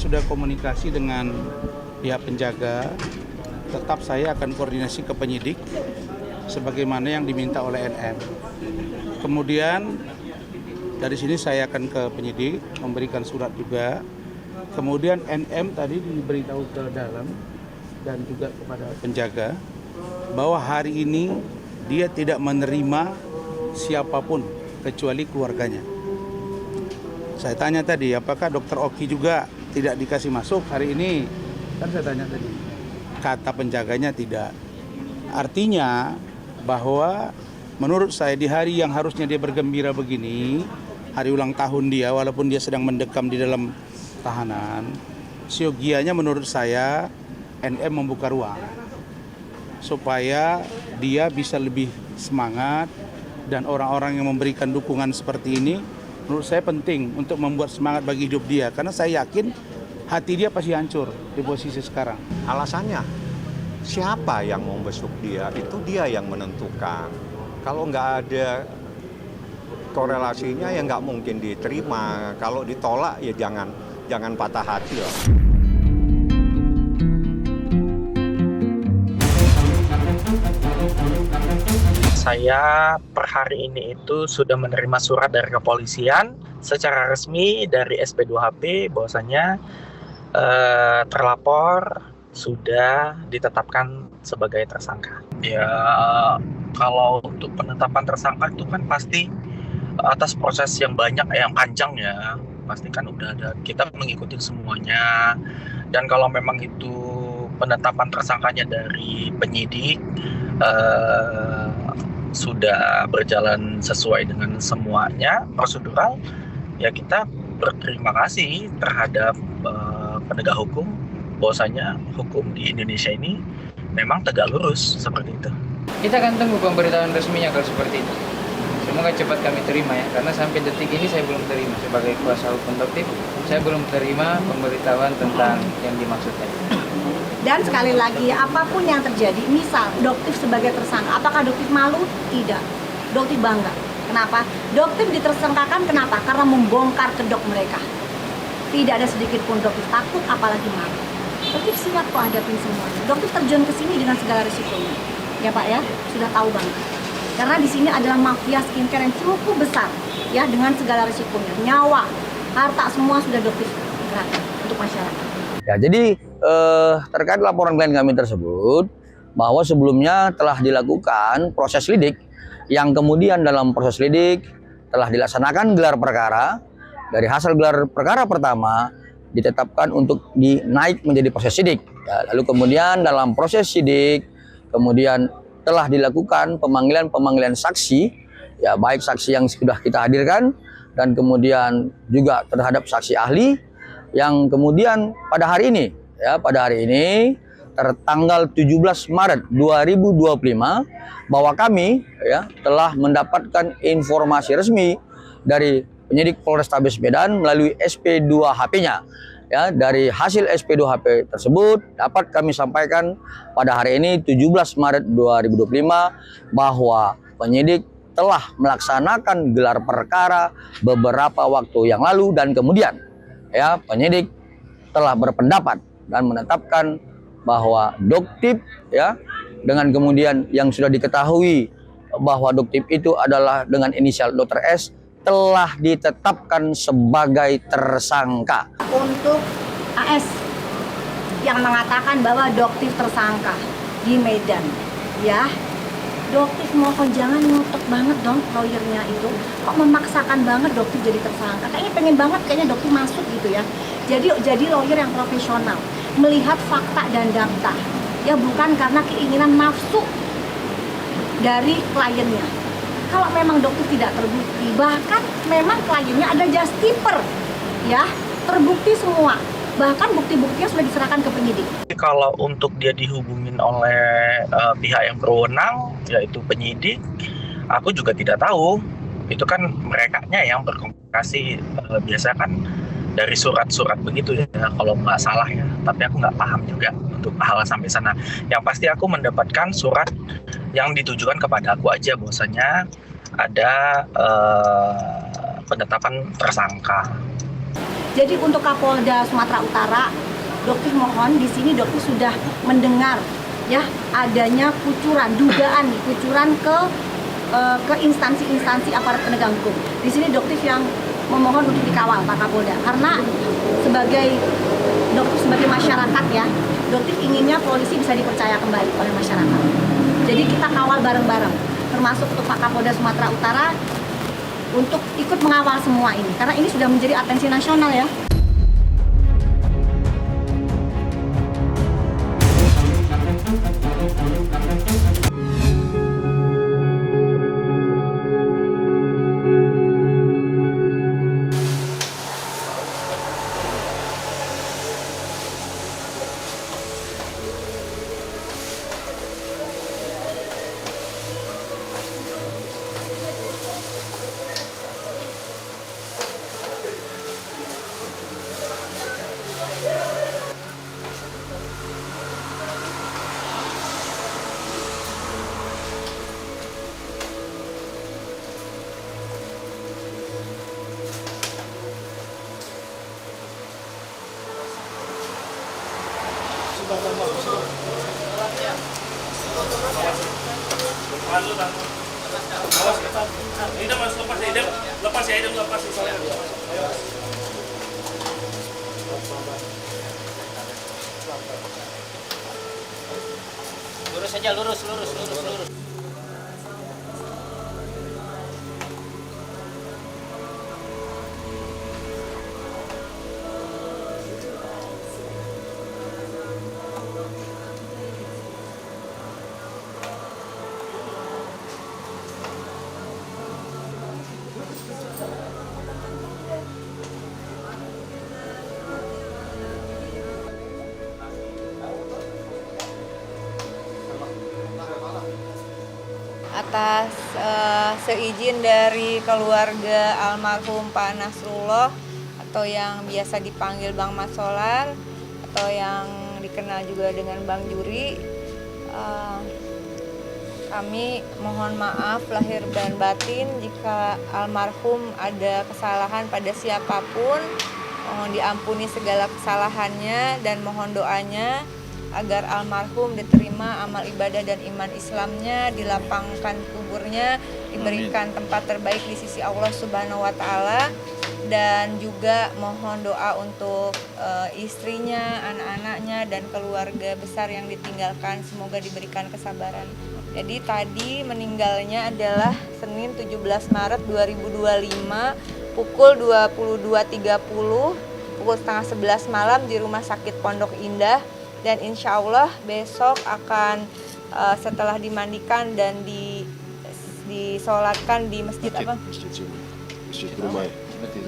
sudah komunikasi dengan pihak penjaga, tetap saya akan koordinasi ke penyidik sebagaimana yang diminta oleh NM. Kemudian dari sini saya akan ke penyidik, memberikan surat juga. Kemudian NM tadi diberitahu ke dalam dan juga kepada penjaga bahwa hari ini dia tidak menerima siapapun kecuali keluarganya. Saya tanya tadi, apakah Dokter Oki juga tidak dikasih masuk hari ini? Kan saya tanya tadi. Kata penjaganya tidak. Artinya bahwa menurut saya di hari yang harusnya dia bergembira begini, hari ulang tahun dia walaupun dia sedang mendekam di dalam tahanan, siogianya menurut saya NM membuka ruang supaya dia bisa lebih semangat, dan orang-orang yang memberikan dukungan seperti ini menurut saya penting untuk membuat semangat bagi hidup dia, karena saya yakin hati dia pasti hancur di posisi sekarang. Alasannya, siapa yang mau besuk dia, itu dia yang menentukan. Kalau nggak ada korelasinya ya nggak mungkin diterima. Kalau ditolak ya jangan patah hati lah. Saya per hari ini itu sudah menerima surat dari kepolisian secara resmi dari SP2HP bahwasanya terlapor sudah ditetapkan sebagai tersangka. Ya, kalau untuk penetapan tersangka itu kan pasti atas proses yang banyak, yang panjang ya. Pasti kan udah ada, kita mengikuti semuanya. Dan kalau memang itu penetapan tersangkanya dari penyidik sudah berjalan sesuai dengan semuanya prosedural, ya kita berterima kasih terhadap penegak hukum bahwasanya hukum di Indonesia ini memang tegak lurus seperti itu. Kita akan tunggu pemberitahuan resminya kalau seperti itu. Semoga cepat kami terima ya, karena sampai detik ini saya belum terima sebagai kuasa hukum Doktif, saya belum terima pemberitahuan tentang yang dimaksud tadi. Dan sekali lagi, apapun yang terjadi, misal Doktif sebagai tersangka, apakah Doktif malu? Tidak. Doktif bangga. Kenapa? Doktif ditersangkakan kenapa? Karena membongkar kedok mereka. Tidak ada sedikit pun Doktif takut, apalagi malu. Doktif siap kok hadapin semuanya. Doktif terjun ke sini dengan segala risikonya. Ya Pak ya, sudah tahu banget. Karena di sini adalah mafia skincare yang cukup besar, ya, dengan segala risikonya. Nyawa, harta, semua sudah Doktif gerakan untuk masyarakat. Ya, jadi terkait laporan klien kami tersebut, bahwa sebelumnya telah dilakukan proses lidik, yang kemudian dalam proses lidik telah dilaksanakan gelar perkara. Dari hasil gelar perkara pertama ditetapkan untuk dinaik menjadi proses sidik. Ya, lalu kemudian dalam proses sidik kemudian telah dilakukan pemanggilan saksi, ya, baik saksi yang sudah kita hadirkan dan kemudian juga terhadap saksi ahli, yang kemudian pada hari ini, ya, tertanggal 17 Maret 2025 bahwa kami, ya, telah mendapatkan informasi resmi dari penyidik Polrestabes Medan melalui SP2HP-nya. Ya, dari hasil SP2HP tersebut dapat kami sampaikan pada hari ini 17 Maret 2025 bahwa penyidik telah melaksanakan gelar perkara beberapa waktu yang lalu, dan kemudian, ya, penyidik telah berpendapat dan menetapkan bahwa Doktif, ya, dengan kemudian yang sudah diketahui bahwa Doktif itu adalah dengan inisial Dr. S, telah ditetapkan sebagai tersangka. Untuk AS yang mengatakan bahwa Doktif tersangka di Medan, ya, Doktif mohon jangan ngotot banget dong lawyernya itu, kok memaksakan banget Doktif jadi tersangka. Kayaknya pengen banget Doktif masuk gitu ya. Jadi lawyer yang profesional, melihat fakta dan data, ya, bukan karena keinginan nafsu dari kliennya. Kalau memang Doktif tidak terbukti, bahkan memang kliennya ada justiper, ya, terbukti semua, bahkan bukti-buktinya sudah diserahkan ke penyidik. Kalau untuk dia dihubungin oleh pihak yang berwenang, yaitu penyidik, aku juga tidak tahu. Itu kan merekanya yang berkomunikasi, biasa kan dari surat-surat begitu ya, kalau nggak salah ya. Tapi aku nggak paham juga untuk hal sampai sana. Yang pasti aku mendapatkan surat yang ditujukan kepada aku aja, bahwasanya ada penetapan tersangka. Jadi untuk Kapolda Sumatera Utara, Doktif mohon di sini Doktif sudah mendengar ya adanya kucuran, dugaan nih, kucuran ke instansi-instansi aparat penegak hukum. Di sini Doktif yang memohon untuk dikawal Pak Kapolda, karena Doktif sebagai masyarakat ya, Doktif inginnya polisi bisa dipercaya kembali oleh masyarakat. Jadi kita kawal bareng-bareng, termasuk untuk Pak Kapolda Sumatera Utara untuk ikut mengawal semua ini, karena ini sudah menjadi atensi nasional ya. Lurus saja, lurus. Atas seizin dari keluarga almarhum Pak Nasrullah atau yang biasa dipanggil Bang Mat Solar atau yang dikenal juga dengan Bang Juri, kami mohon maaf lahir dan batin jika almarhum ada kesalahan pada siapapun. Mohon diampuni segala kesalahannya dan mohon doanya agar almarhum diterima amal ibadah dan iman Islamnya, dilapangkan kuburnya, diberikan tempat terbaik di sisi Allah Subhanahu wa Ta'ala, dan juga mohon doa untuk istrinya, anak-anaknya, dan keluarga besar yang ditinggalkan, semoga diberikan kesabaran. Jadi tadi meninggalnya adalah Senin 17 Maret 2025 pukul 22.30, pukul setengah 11 malam di Rumah Sakit Pondok Indah. Dan insya Allah besok akan setelah dimandikan dan disolatkan di masjid apa? Masjid rumah,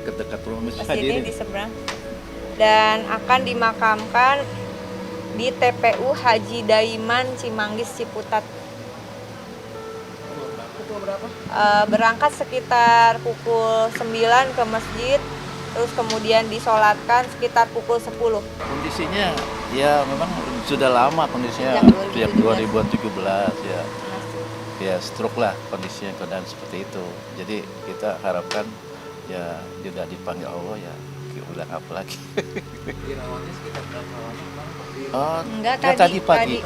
dekat rumah masjid. Masjid ini di seberang. Dan akan dimakamkan di TPU Haji Daiman Cimanggis Ciputat. Pukul berapa? Berangkat sekitar pukul 9 ke masjid, terus kemudian disolatkan sekitar pukul 10. Kondisinya ya memang sudah lama kondisinya, sejak 2017 ya. Ya stroke lah kondisinya, keadaan seperti itu. Jadi kita harapkan ya juga dipanggil Allah ya, udah apa lagi. Dirawatnya sekitar berapa lama, Bang? Oh, Enggak, ya, tadi pagi.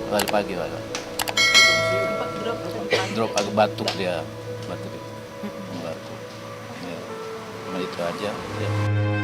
Tadi Pagi. Drop agak batuk dia, batuk. Ya, cuma itu aja. Ya.